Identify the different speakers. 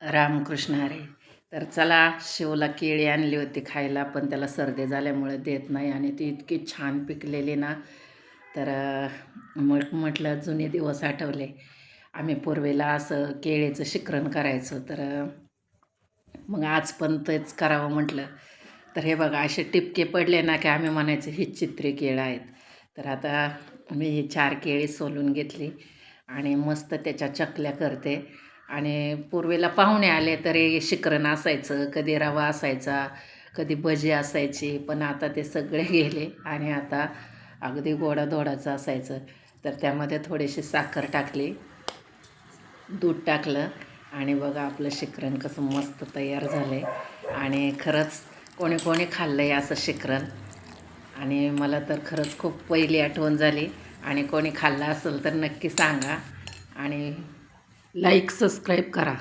Speaker 1: रामकृष्ण हरी. तर चला, शिवला केळी आणली होती खायला, पण त्याला सर्दी झाल्यामुळे देत नाही आणि ती इतकी छान पिकलेली ना. तर म्हटलं जुने दिवस आठवले. आम्ही पूर्वीला असं केळीचं शिकरण करायचो. तर मग आज पण तेच करावं म्हटलं. तर हे बघा, असे टिपके पडले ना की आम्ही म्हणायचं ही चित्रे केळं आहेत. तर आता मी ही 4 केळी सोलून घेतली आणि मस्त त्याच्या चकल्या करते. आणि पूर्वीला पाहुणे आले तरी शिकरण असायचं, कधी रवा असायचा, कधी भजी असायची. पण आता ते सगळे गेले आणि आता अगदी गोडाधोडाचं असायचं. तर त्यामध्ये थोडीशी साखर टाकली, दूध टाकलं आणि बघा आपलं शिकरण कसं मस्त तयार झालं आहे. आणि खरंच कोणी कोणी खाल्लं आहे असं शिकरण. आणि मला तर खरंच खूप पहिली आठवण झाली. आणि कोणी खाल्लं असेल तर नक्की सांगा आणि लाईक सबस्क्राईब करा.